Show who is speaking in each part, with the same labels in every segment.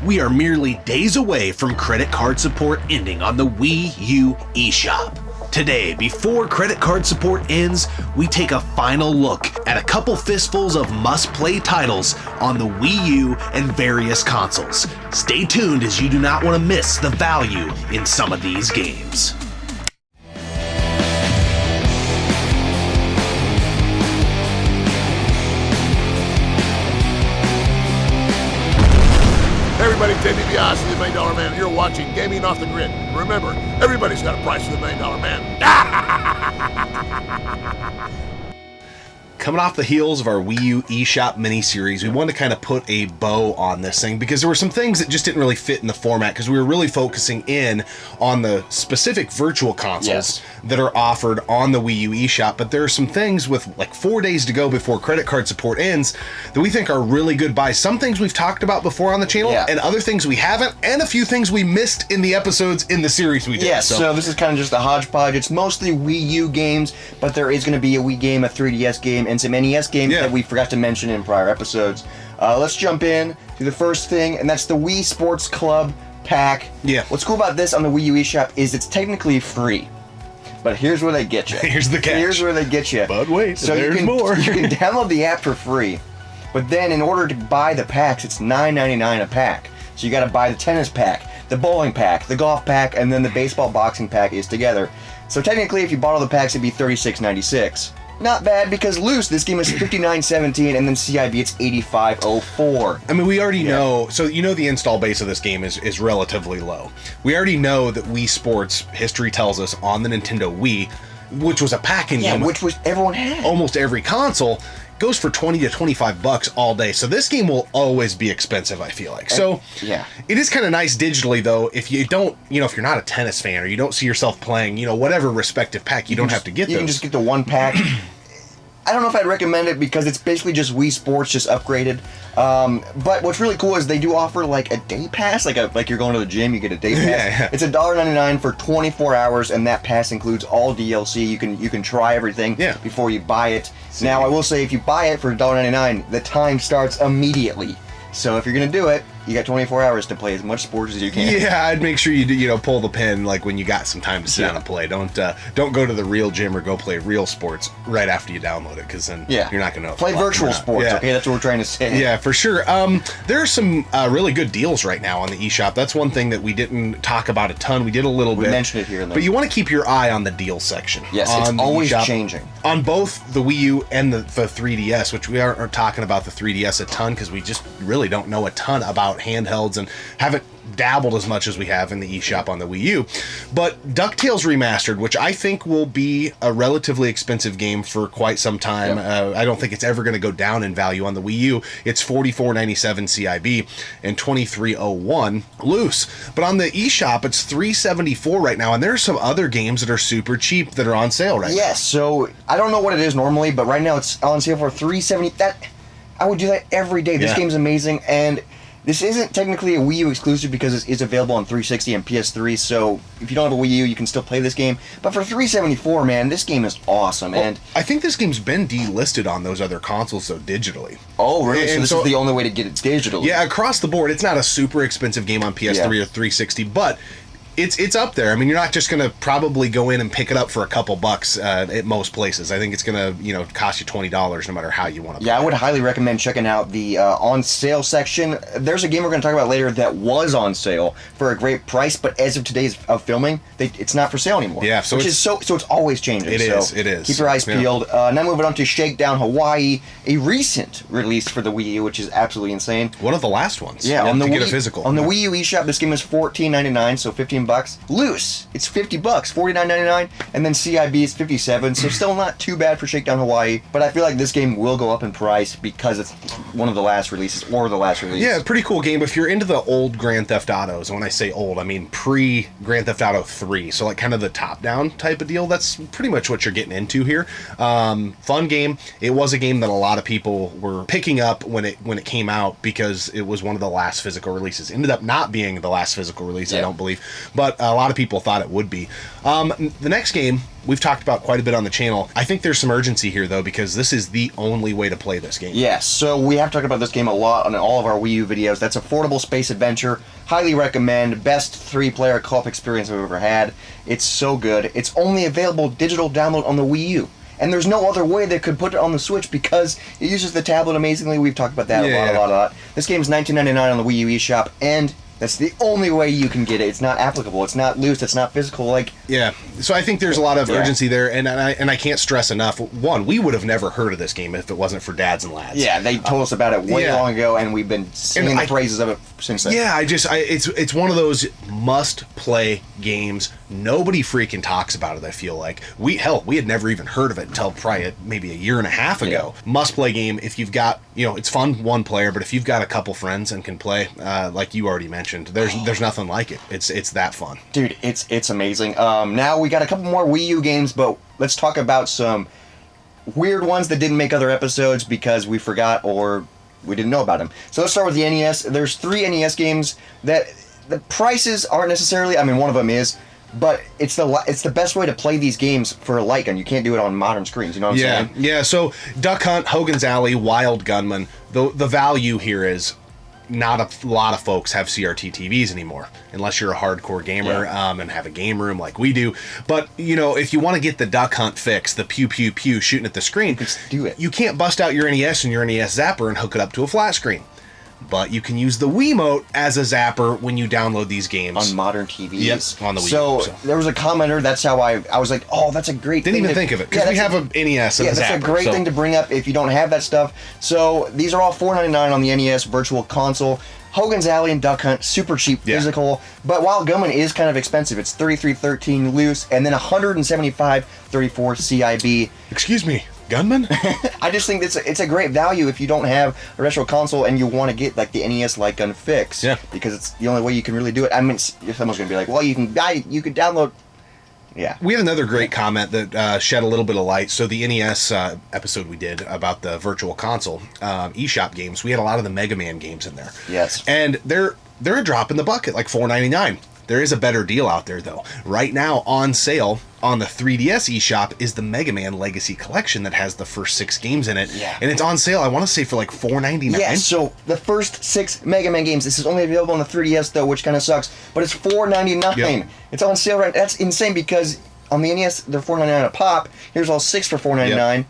Speaker 1: We are merely days away from credit card support ending on the Wii U eShop. Today, before credit card support ends, we take a final look at a couple fistfuls of must-play titles on the Wii U and various consoles. Stay tuned as you do not want to miss the value in some of these games.
Speaker 2: Hey everybody, Ted DiBiase, the $1 Million Man, and you're watching Gaming Off the Grid. Remember, everybody's got a price for the $1 Million Man.
Speaker 1: Coming off the heels of our Wii U eShop miniseries, we wanted to kind of put a bow on this thing because there were some things that just didn't really fit in the format because we were really focusing in on the specific virtual consoles that are offered on the Wii U eShop, but there are some things with like 4 days to go before credit card support ends that we think are really good buys. Some things we've talked about before on the channel and other things we haven't, and a few things we missed in the episodes in the series we did.
Speaker 3: Yeah, so this is kind of just a hodgepodge. It's mostly Wii U games, but there is going to be a Wii game, a 3DS game, and some NES games that we forgot to mention in prior episodes. Let's jump in to the first thing, and that's the Wii Sports Club pack.
Speaker 1: Yeah.
Speaker 3: What's cool about this on the Wii U eShop is it's technically free. But here's where they get you.
Speaker 1: Here's the catch.
Speaker 3: Here's where they get you.
Speaker 1: But wait,
Speaker 3: so
Speaker 1: there's more.
Speaker 3: You can download the app for free, but then in order to buy the packs, it's $9.99 a pack. So you got to buy the tennis pack, the bowling pack, the golf pack, and then the baseball boxing pack is together. So technically, if you bought all the packs, it'd be $36.96. Not bad, because loose, this game is $59.17, and then CIB, it's $85.04.
Speaker 1: I mean, we already know, so you know the install base of this game is relatively low. We already know that Wii Sports, history tells us, on the Nintendo Wii, which was a packing game,
Speaker 3: which was everyone had.
Speaker 1: Almost every console, goes for $20 to $25 all day. So this game will always be expensive, I feel like. So it is kind of nice digitally, though, if you don't, if you're not a tennis fan or you don't see yourself playing, whatever respective pack, you don't have to get those.
Speaker 3: You can just get the one pack. I don't know if I'd recommend it because it's basically just Wii Sports, just upgraded. But what's really cool is they do offer like a day pass, like you're going to the gym, you get a day pass. It's $1.99 for 24 hours, and that pass includes all DLC. You can try everything before you buy it. Now, I will say, if you buy it for $1.99, the time starts immediately. So if you're gonna do it, you got 24 hours to play as much sports as you can.
Speaker 1: Yeah, I'd make sure you do, pull the pin like when you got some time to sit down and play. Don't go to the real gym or go play real sports right after you download it, because then you're not gonna
Speaker 3: play virtual sports. Okay, that's what we're trying to say.
Speaker 1: Yeah, for sure. There are some really good deals right now on the eShop. That's one thing that we didn't talk about a ton. We did a little bit.
Speaker 3: We mentioned it here and there.
Speaker 1: But you want to keep your eye on the deal section.
Speaker 3: Yes, it's always changing.
Speaker 1: On both the Wii U and the 3DS, which we aren't talking about the 3DS a ton because we just really don't know a ton about handhelds and haven't dabbled as much as we have in the eShop on the Wii U. But DuckTales Remastered, which I think will be a relatively expensive game for quite some time. I don't think it's ever going to go down in value on the Wii U. It's $44.97 CIB and $23.01 loose. But on the eShop, it's $3.74 right now, and there are some other games that are super cheap that are on sale right now.
Speaker 3: Yes, so I don't know what it is normally, but right now it's on sale for $3.70. I would do that every day. This game's amazing, and this isn't technically a Wii U exclusive because it is available on 360 and PS3, so if you don't have a Wii U, you can still play this game. But for $3.74, man, this game is awesome.
Speaker 1: Well,
Speaker 3: and
Speaker 1: I think this game's been delisted on those other consoles, though, digitally.
Speaker 3: Oh, really? So this is the only way to get it digitally?
Speaker 1: Yeah, across the board. It's not a super expensive game on PS3 or 360, but it's up there. I mean, you're not just going to probably go in and pick it up for a couple bucks at most places. I think it's going to, cost you $20 no matter how you want to play.
Speaker 3: I would highly recommend checking out the on sale section. There's a game we're going to talk about later that was on sale for a great price, but as of today's filming, it's not for sale anymore.
Speaker 1: Yeah, so
Speaker 3: it's always changing.
Speaker 1: It is.
Speaker 3: Keep your eyes peeled. Now moving on to Shakedown Hawaii, a recent release for the Wii U, which is absolutely insane.
Speaker 1: One of the last ones.
Speaker 3: Yeah, on the
Speaker 1: get a physical.
Speaker 3: On the Wii U eShop, this game is $14.99, so $15. Loose, it's $50, $49.99, and then CIB is $57, so still not too bad for Shakedown Hawaii, but I feel like this game will go up in price because it's one of the last releases, or the last release.
Speaker 1: Yeah, pretty cool game. If you're into the old Grand Theft Autos, and when I say old, I mean pre-Grand Theft Auto 3, so like kind of the top-down type of deal, that's pretty much what you're getting into here. Fun game. It was a game that a lot of people were picking up when it came out because it was one of the last physical releases. Ended up not being the last physical release, I don't believe, but a lot of people thought it would be. The next game we've talked about quite a bit on the channel. I think there's some urgency here, though, because this is the only way to play this game.
Speaker 3: Yes, so we have talked about this game a lot on all of our Wii U videos. That's affordable space adventure. Highly recommend. Best 3-player co-op experience I've ever had. It's so good. It's only available digital download on the Wii U. And there's no other way they could put it on the Switch because it uses the tablet amazingly. We've talked about that a lot. This game is $19.99 on the Wii U eShop, and that's the only way you can get it. It's not applicable. It's not loose. It's not physical.
Speaker 1: So I think there's a lot of urgency there, and I can't stress enough. One, we would have never heard of this game if it wasn't for dads and lads.
Speaker 3: Yeah, they told us about it way long ago, and we've been singing the praises of it since then.
Speaker 1: Yeah, it's one of those must-play games. Nobody freaking talks about it, I feel like. We had never even heard of it until probably maybe a year and a half ago. Must-play game if you've got, it's fun one player, but if you've got a couple friends and can play, like you already mentioned, there's nothing like it. It's that fun.
Speaker 3: Dude, it's amazing. Now we got a couple more Wii U games, but let's talk about some weird ones that didn't make other episodes because we forgot or we didn't know about them. So let's start with the NES. There's 3 NES games that the prices aren't necessarily, one of them is, but it's the best way to play these games for a light gun. You can't do it on modern screens, you know what I'm saying?
Speaker 1: Yeah, so Duck Hunt, Hogan's Alley, Wild Gunman, the value here is not a lot of folks have CRT TVs anymore, unless you're a hardcore gamer and have a game room like we do. But, if you want to get the Duck Hunt fix, the pew pew pew shooting at the screen,
Speaker 3: just do it.
Speaker 1: You can't bust out your NES and your NES zapper and hook it up to a flat screen. But you can use the Wiimote as a zapper when you download these games.
Speaker 3: On modern TVs.
Speaker 1: Yes, on the Wii U.
Speaker 3: So there was a commenter, that's how I was like, oh, that's a great thing.
Speaker 1: Didn't even think of it, because we have a NES and a zapper.
Speaker 3: Yeah, that's a great thing to bring up if you don't have that stuff. So these are all $4.99 on the NES Virtual Console. Hogan's Alley and Duck Hunt, super cheap physical, but Wild Gunman is kind of expensive. It's $33.13 loose, and then $175.34 CIB.
Speaker 1: Excuse me, Gunman?
Speaker 3: I just think it's a great value if you don't have a retro console and you want to get like the NES light gun fix. Yeah. Because it's the only way you can really do it. Someone's gonna be like, well, you can download. Yeah.
Speaker 1: We had another great comment that shed a little bit of light. So the NES episode we did about the Virtual Console eShop games, we had a lot of the Mega Man games in there.
Speaker 3: Yes.
Speaker 1: And they're a drop in the bucket, like $4.99. There is a better deal out there, though. Right now, on sale on the 3DS eShop is the Mega Man Legacy Collection that has the first 6 games in it.
Speaker 3: Yeah.
Speaker 1: And it's on sale, I want to say, for like $4.99.
Speaker 3: Yeah, so the first 6 Mega Man games, this is only available on the 3DS, though, which kind of sucks, but it's $4.99. Yep. It's on sale right now. That's insane because on the NES, they're $4.99 a pop. Here's all 6 for $4.99. Yep.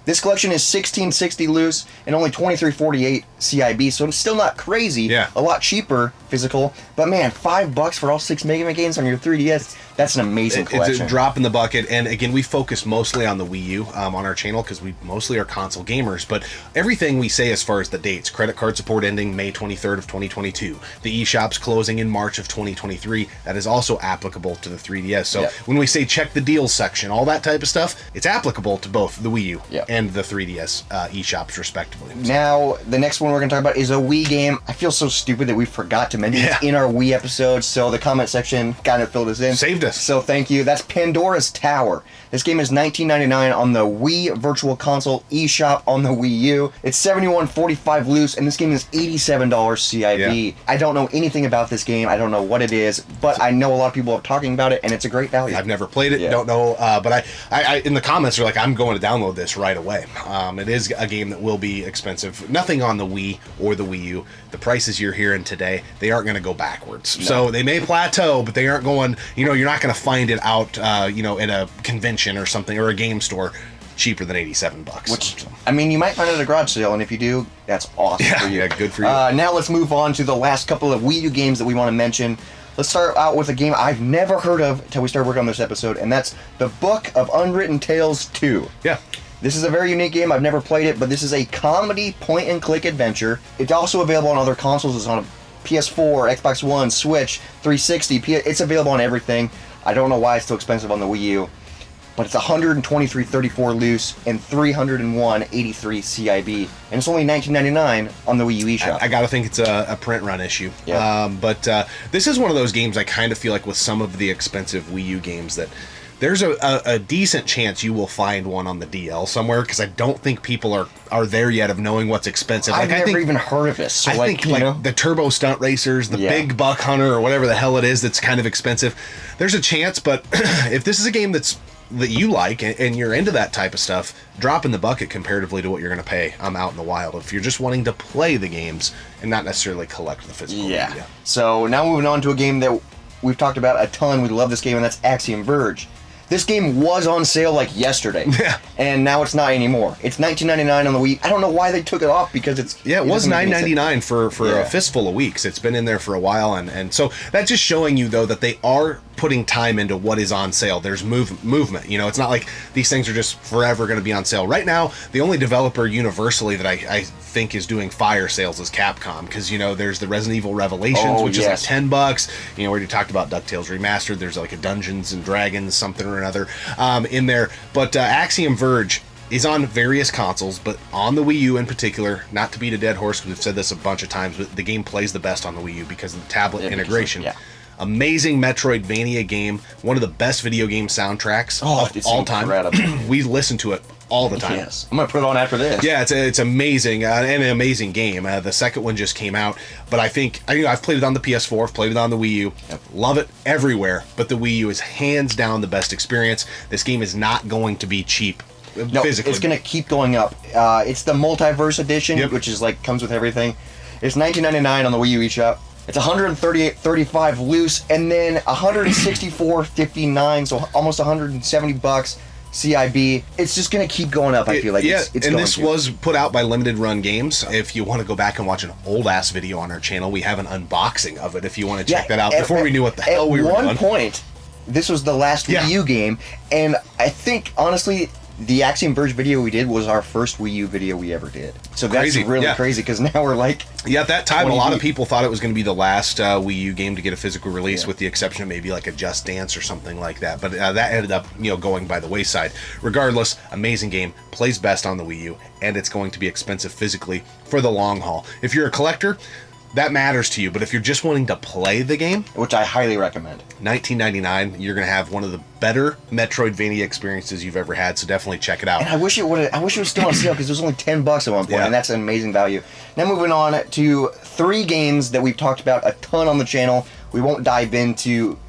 Speaker 3: This collection is $16.60 loose and only $23.48 CIB, so it's still not crazy. Yeah. A lot cheaper physical, but man, $5 for all 6 Mega Man games on your 3DS. That's an amazing collection.
Speaker 1: It's a drop in the bucket, and again, we focus mostly on the Wii U on our channel because we mostly are console gamers, but everything we say as far as the dates, credit card support ending May 23rd of 2022, the eShop's closing in March of 2023, that is also applicable to the 3DS. So when we say check the deals section, all that type of stuff, it's applicable to both the Wii U and the 3DS eShops respectively.
Speaker 3: Now, the next one we're going to talk about is a Wii game. I feel so stupid that we forgot to mention it in our Wii episode, so the comment section kind of filled us in.
Speaker 1: Saved us.
Speaker 3: So thank you. That's Pandoras Tower. This game is $19.99 on the Wii Virtual Console eShop on the Wii U. It's $71.45 loose, and this game is $87 CIB. Yeah. I don't know anything about this game. I don't know what it is, but I know a lot of people are talking about it, and it's a great value.
Speaker 1: I've never played it, don't know, but I in the comments are like, I'm going to download this right away. It is a game that will be expensive. Nothing on the Wii or the Wii U. The prices you're hearing today, they aren't going to go backwards. No. So they may plateau, but they aren't going, you're not going to find it out, in a convention or something, or a game store cheaper than $87.
Speaker 3: Which, you might find it at a garage sale, and if you do, that's awesome for you.
Speaker 1: Yeah, good for you.
Speaker 3: Now let's move on to the last couple of Wii U games that we want to mention. Let's start out with a game I've never heard of until we started working on this episode, and that's The Book of Unwritten Tales 2. Yeah. This is a very unique game. I've never played it, but this is a comedy point-and-click adventure. It's also available on other consoles. It's on PS4, Xbox One, Switch, 360. It's available on everything. I don't know why it's so expensive on the Wii U, but it's $123.34 loose and $301.83 CIB, and it's only $19.99 on the Wii U eShop.
Speaker 1: I gotta think it's a print run issue. Yeah. But this is one of those games I kind of feel like with some of the expensive Wii U games that there's a decent chance you will find one on the DL somewhere, because I don't think people are there yet of knowing what's expensive.
Speaker 3: I've never even heard of this. So
Speaker 1: I think like the Turbo Stunt Racers, the Big Buck Hunter, or whatever the hell it is that's kind of expensive, there's a chance. But if this is a game that you like and you're into that type of stuff, drop in the bucket comparatively to what you're going to pay out in the wild if you're just wanting to play the games and not necessarily collect the physical media.
Speaker 3: So now moving on to a game that we've talked about a ton. We love this game, and that's Axiom Verge. This game was on sale like yesterday, and now it's not anymore. It's $19.99 on the Wii. I don't know why they took it off, because it
Speaker 1: was $9.99 for a fistful of weeks. It's been in there for a while, and so that's just showing you though that they are putting time into what is on sale. There's movement. You know, it's not like these things are just forever going to be on sale. Right now, the only developer universally that I think is doing fire sales is Capcom, because, you know, there's the Resident Evil Revelations, which is like $10. You know, we already talked about DuckTales Remastered. There's like a Dungeons and Dragons something or another in there. But Axiom Verge is on various consoles, but on the Wii U in particular, not to beat a dead horse, because we've said this a bunch of times, but the game plays the best on the Wii U because of the tablet integration. Amazing Metroidvania game, one of the best video game soundtracks of all time. We listen to it all the time.
Speaker 3: Yes, I'm gonna put it on after this.
Speaker 1: Yeah, it's amazing, and an amazing game. The second one just came out, but I think I've played it on the PS4, I've played it on the Wii U, love it everywhere. But the Wii U is hands down the best experience. This game is not going to be cheap.
Speaker 3: No,
Speaker 1: physically.
Speaker 3: It's gonna keep going up. It's the Multiverse edition, which is like comes with everything. It's $19.99 on the Wii U eShop. It's $138.35 loose, and then $164.59, so almost $170 CIB. It's just going to keep going up, I feel like. It's
Speaker 1: and this was put out by Limited Run Games. If you want to go back and watch an old-ass video on our channel, we have an unboxing of it if you want to check that out before we knew what the hell we were doing.
Speaker 3: At one point, this was the last Wii U game, and I think, honestly, the Axiom Verge video we did was our first Wii U video we ever did. So that's really crazy, because now we're like...
Speaker 1: Yeah, at that time, a lot of people thought it was going to be the last Wii U game to get a physical release, with the exception of maybe like a Just Dance or something like that. But that ended up, going by the wayside. Regardless, amazing game, plays best on the Wii U, and it's going to be expensive physically for the long haul. If you're a collector, that matters to you, but if you're just wanting to play the game,
Speaker 3: which I highly recommend,
Speaker 1: $19.99, you're going to have one of the better Metroidvania experiences you've ever had, so definitely check it out.
Speaker 3: And I wish it was still on sale, because it was only $10 at one point, and that's an amazing value. Now moving on to 3 games that we've talked about a ton on the channel. We won't dive into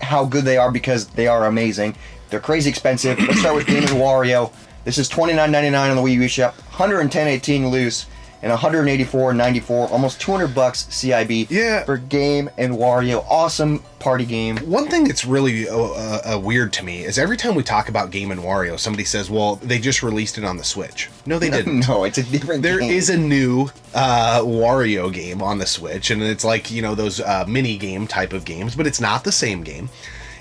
Speaker 3: how good they are, because they are amazing. They're crazy expensive. Let's start with Game & Wario. This is $29.99 on the Wii U eShop, $110.18 loose, and $184.94, almost $200 CIB for Game & Wario. Awesome party game.
Speaker 1: One thing that's really weird to me is every time we talk about Game & Wario, somebody says, well, they just released it on the Switch. No, they didn't.
Speaker 3: No, it's a different game.
Speaker 1: There is a new Wario game on the Switch, and it's like, those mini game type of games, but it's not the same game.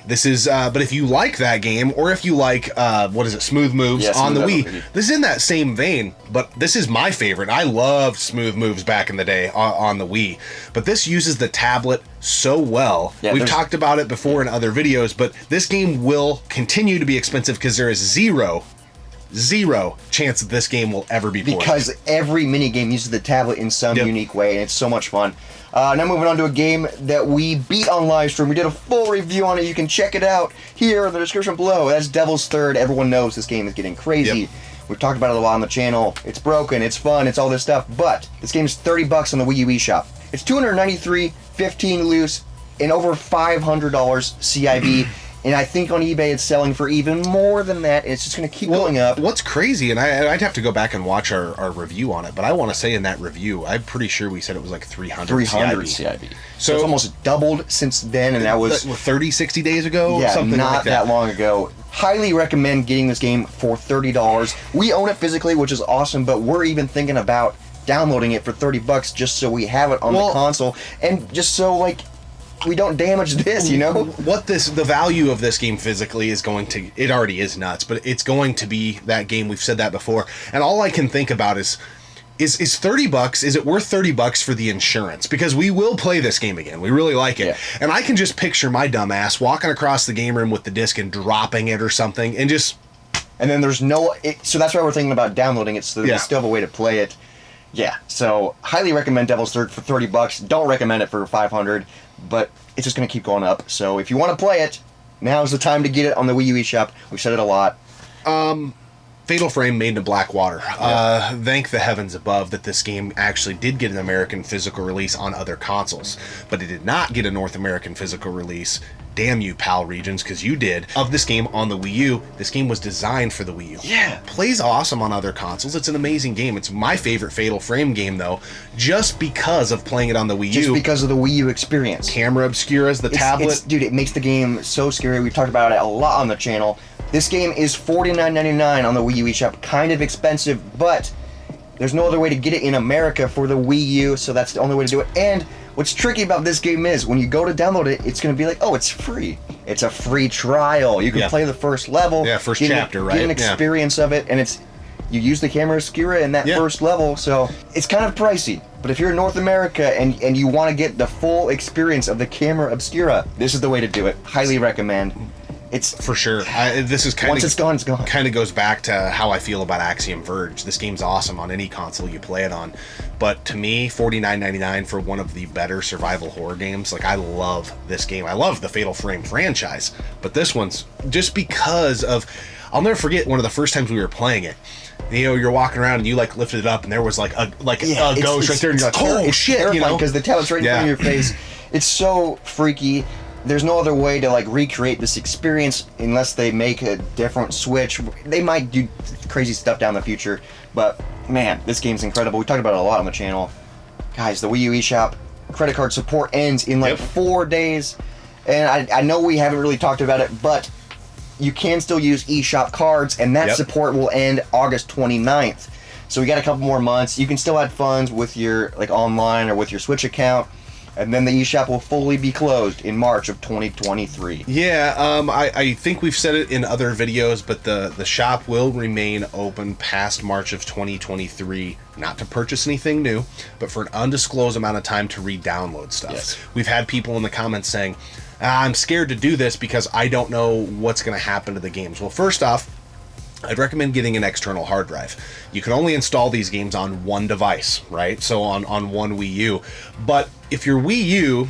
Speaker 1: This is, but if you like that game, or if you like, Smooth Moves on the Wii, this is in that same vein, but this is my favorite. I loved Smooth Moves back in the day on the Wii, but this uses the tablet so well. We've talked about it before in other videos, but this game will continue to be expensive because there is zero chance that this game will ever be ported.
Speaker 3: Because every mini game uses the tablet in some unique way, and it's so much fun. Now moving on to a game that we beat on live stream. We did a full review on it. You can check it out here in the description below. That's Devil's Third. Everyone knows this game is getting crazy. We've talked about it a lot on the channel. It's broken, it's fun, it's all this stuff. But this game is $30 on the Wii U eShop. It's $293.15 loose, and over $500 CIB. And I think on eBay it's selling for even more than that. And it's just going to keep going up.
Speaker 1: What's crazy, and I'd have to go back and watch our review on it, but I want to say in that review, I'm pretty sure we said it was like 300 CIB.
Speaker 3: So it's almost doubled since then, and that was
Speaker 1: 30, 60 days ago?
Speaker 3: Yeah,
Speaker 1: something
Speaker 3: not
Speaker 1: like that.
Speaker 3: Long ago. Highly recommend getting this game for $30. We own it physically, which is awesome, but we're even thinking about downloading it for $30 just so we have it on the console, and just so, we don't damage this,
Speaker 1: the value of this game physically is going to, it already is nuts, but it's going to be that game. We've said that before, and all I can think about is $30, is it worth $30 for the insurance? Because we will play this game again. We really like it. And I can just picture my dumb ass walking across the game room with the disc and dropping it or something, and just...
Speaker 3: And then there's so that's why we're thinking about downloading it, so that we still have a way to play it. Yeah, so highly recommend Devil's Third for $30. Don't recommend it for $500, but it's just going to keep going up. So if you want to play it, Now's the time to get it on the Wii U eShop. We've said it a lot.
Speaker 1: Fatal Frame Made in Blackwater. Thank the heavens above that this game actually did get an American physical release on other consoles, but it did not get a North American physical release. Damn you, PAL regions, because you did. Of this game on the Wii U, this game was designed for the Wii U.
Speaker 3: Yeah.
Speaker 1: Plays awesome on other consoles. It's an amazing game. It's my favorite Fatal Frame game, though, just because of playing it on the Wii U.
Speaker 3: Just because of the Wii U experience.
Speaker 1: Camera Obscuras, the tablet.
Speaker 3: Dude, it makes the game so scary. We've talked about it a lot on the channel. This game is $49.99 on the Wii U eShop. Kind of expensive, but there's no other way to get it in America for the Wii U, so that's the only way to do it. And what's tricky about this game is when you go to download it, it's going to be like, oh, it's free. It's a free trial. You can play the first level.
Speaker 1: Yeah, first chapter, right?
Speaker 3: Get an experience of it, and you use the camera Obscura in that first level, so it's kind of pricey. But if you're in North America and you want to get the full experience of the camera Obscura, this is the way to do it. Highly recommend. It's
Speaker 1: for sure. This is kind
Speaker 3: once it's gone, it's gone.
Speaker 1: Kind of goes back to how I feel about Axiom Verge. This game's awesome on any console you play it on, but to me, $49.99 for one of the better survival horror games. Like, I love this game. I love the Fatal Frame franchise, but this one's just because of. I'll never forget one of the first times we were playing it. You know, you're walking around and you like lifted it up and there was like a ghost right there and you're like, oh shit, you know,
Speaker 3: because the tablet's right in front of your face. It's so freaky. There's no other way to like recreate this experience unless they make a different Switch. They might do crazy stuff down the future, but man, this game's incredible. We talked about it a lot on the channel. Guys, the Wii U eShop credit card support ends in like 4 days, and I know we haven't really talked about it, but you can still use eShop cards, and that support will end August 29th. So we got a couple more months. You can still add funds with your like online or with your Switch account. And then the eShop will fully be closed in March of 2023.
Speaker 1: Yeah, I think we've said it in other videos, but the shop will remain open past March of 2023, not to purchase anything new, but for an undisclosed amount of time to re-download stuff.
Speaker 3: Yes.
Speaker 1: We've had people in the comments saying, I'm scared to do this because I don't know what's going to happen to the games. Well, first off, I'd recommend getting an external hard drive. You can only install these games on one device, right? So on one Wii U. But if your Wii U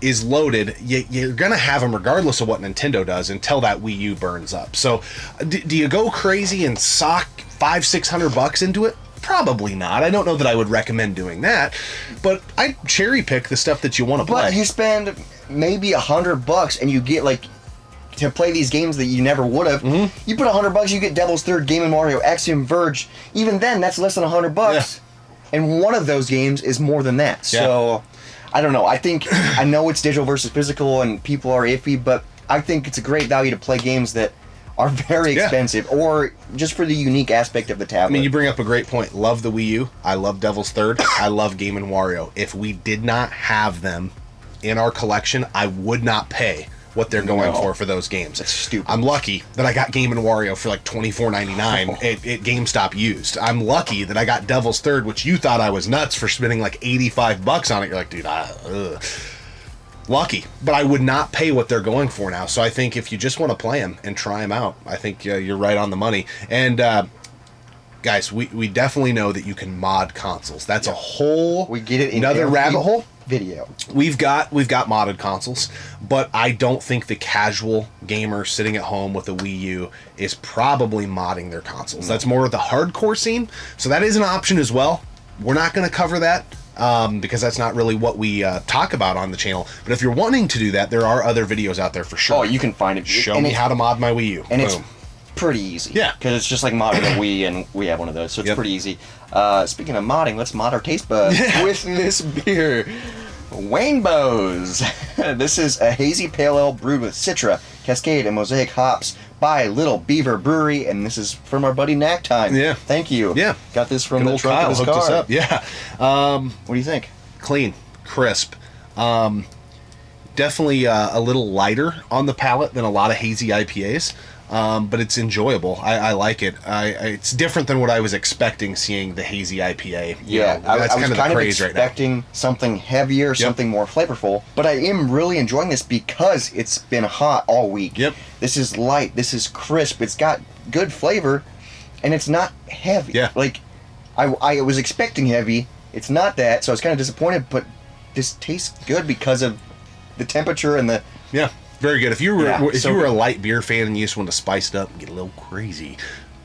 Speaker 1: is loaded, you're going to have them regardless of what Nintendo does until that Wii U burns up. So do you go crazy and sock $500-600 into it? Probably not. I don't know that I would recommend doing that, but I cherry pick the stuff that you want to play.
Speaker 3: But you spend maybe $100 and you get like to play these games that you never would have. Mm-hmm. You put $100, you get Devil's Third, Game & Mario, Axiom Verge. Even then, that's less than $100. Yeah. And one of those games is more than that. Yeah. So, I don't know. I know it's digital versus physical and people are iffy, but I think it's a great value to play games that are very expensive or just for the unique aspect of the tablet.
Speaker 1: I mean, you bring up a great point. Love the Wii U. I love Devil's Third. I love Game & Wario. If we did not have them in our collection, I would not pay what they're going for those games.
Speaker 3: That's stupid.
Speaker 1: I'm lucky that I got Game & Wario for like $24.99 at GameStop used. I'm lucky that I got Devil's Third, which you thought I was nuts for spending like $85 on it. You're like, dude, lucky. But I would not pay what they're going for now. So I think if you just want to play them and try them out, I think you're right on the money. And guys, we definitely know that you can mod consoles. That's a whole another rabbit hole.
Speaker 3: Video.
Speaker 1: We've got modded consoles, but I don't think the casual gamer sitting at home with a Wii U is probably modding their consoles. That's more of the hardcore scene, so that is an option as well. We're not going to cover that because that's not really what we talk about on the channel. But if you're wanting to do that, there are other videos out there for sure.
Speaker 3: Oh, you can find it.
Speaker 1: Show me how to mod my Wii U.
Speaker 3: And it's pretty easy.
Speaker 1: Yeah.
Speaker 3: Because it's just like modding a Wii, and we have one of those, so it's pretty easy. Speaking of modding, let's mod our taste buds with this beer. Rainbows. This is a hazy pale ale brewed with Citra, Cascade, and Mosaic hops by Little Beaver Brewery, and this is from our buddy Knack Time.
Speaker 1: Yeah.
Speaker 3: Thank you.
Speaker 1: Yeah.
Speaker 3: Got this from the trunk of his car.
Speaker 1: Us up. Yeah.
Speaker 3: What do you think?
Speaker 1: Clean, crisp. Definitely a little lighter on the palate than a lot of hazy IPAs. But it's enjoyable. I like it. It's different than what I was expecting seeing the hazy IPA.
Speaker 3: I was kind of expecting
Speaker 1: right
Speaker 3: something heavier, something more flavorful. But I am really enjoying this because it's been hot all week.
Speaker 1: Yep.
Speaker 3: This is light. This is crisp. It's got good flavor, and it's not heavy.
Speaker 1: Yeah.
Speaker 3: Like, I was expecting heavy. It's not that, so I was kind of disappointed. But this tastes good because of the temperature and the
Speaker 1: Very good. If you were
Speaker 3: Yeah,
Speaker 1: if
Speaker 3: so
Speaker 1: you were a
Speaker 3: good.
Speaker 1: light beer fan and you just want to spice it up and get a little crazy,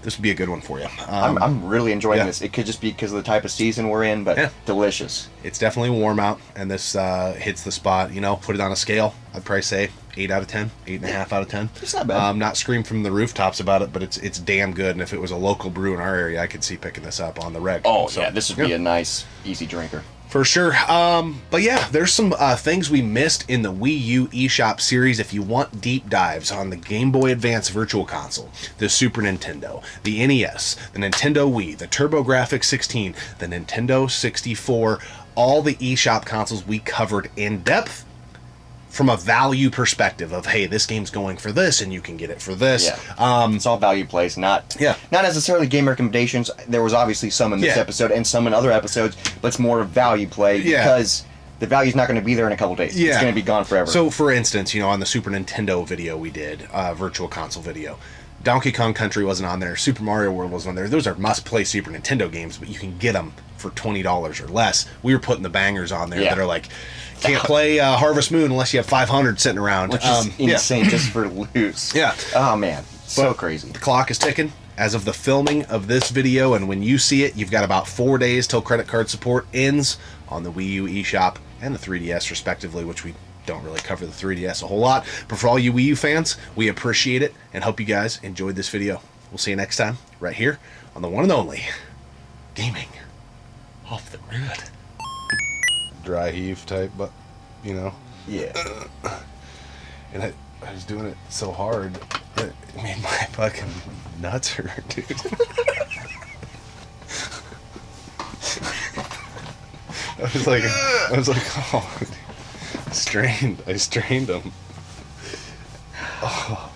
Speaker 1: this would be a good one for you.
Speaker 3: I'm really enjoying
Speaker 1: yeah.
Speaker 3: this. It could just be because of the type of season we're in, but
Speaker 1: Yeah.
Speaker 3: delicious.
Speaker 1: It's definitely warm out, and this hits the spot. You know, put it on a scale. I'd probably say 8 out of 10, 8.5 out of 10.
Speaker 3: It's not bad.
Speaker 1: Not scream from the rooftops about it, but it's damn good. And if it was a local brew in our area, I could see picking this up on the reg.
Speaker 3: Oh,
Speaker 1: So,
Speaker 3: yeah, this would be a nice, easy drinker.
Speaker 1: for sure. But yeah, there's some things we missed in the Wii U eShop series. If you want deep dives on the Game Boy Advance Virtual Console, the Super Nintendo, the NES, the Nintendo Wii, the TurboGrafx 16, the Nintendo 64, all the eShop consoles we covered in depth from a value perspective of, hey, this game's going for this and you can get it for this.
Speaker 3: Yeah. It's all value plays, not necessarily game recommendations. There was obviously some in this
Speaker 1: Yeah.
Speaker 3: episode and some in other episodes, but it's more of value play
Speaker 1: Yeah.
Speaker 3: because the value's not going to be there in a couple days.
Speaker 1: Yeah.
Speaker 3: It's going to be gone forever.
Speaker 1: So, for instance, you know, on the Super Nintendo video we did, Virtual Console video, Donkey Kong Country wasn't on there. Super Mario World wasn't on there. Those are must-play Super Nintendo games, but you can get them for $20 or less. We were putting the bangers on there
Speaker 3: Yeah.
Speaker 1: that are like, can't play Harvest Moon unless you have 500 sitting around.
Speaker 3: which is insane just for loose.
Speaker 1: Yeah.
Speaker 3: Oh, man. So
Speaker 1: But
Speaker 3: crazy.
Speaker 1: The clock is ticking as of the filming of this video, and when you see it, you've got about 4 days till credit card support ends on the Wii U eShop and the 3DS, respectively, which we don't really cover the 3DS a whole lot. But for all you Wii U fans, we appreciate it and hope you guys enjoyed this video. We'll see you next time, right here on the one and only Gaming Off the Grid. Dry heave type, but, you know.
Speaker 3: Yeah.
Speaker 1: And I was doing it so hard that it made my fucking nuts hurt, dude. I was like, oh, dude. I strained them. Oh.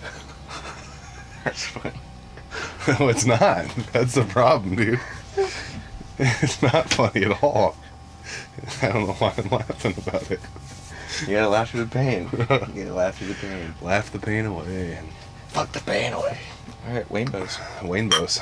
Speaker 1: That's funny. No, it's not. That's the problem, dude. It's not funny at all. I don't know why I'm laughing about it.
Speaker 3: You gotta laugh through the pain. You gotta laugh through the pain.
Speaker 1: Laugh the pain away.
Speaker 3: Fuck the pain away. Alright, Wayne Bose.
Speaker 1: Wayne Bose.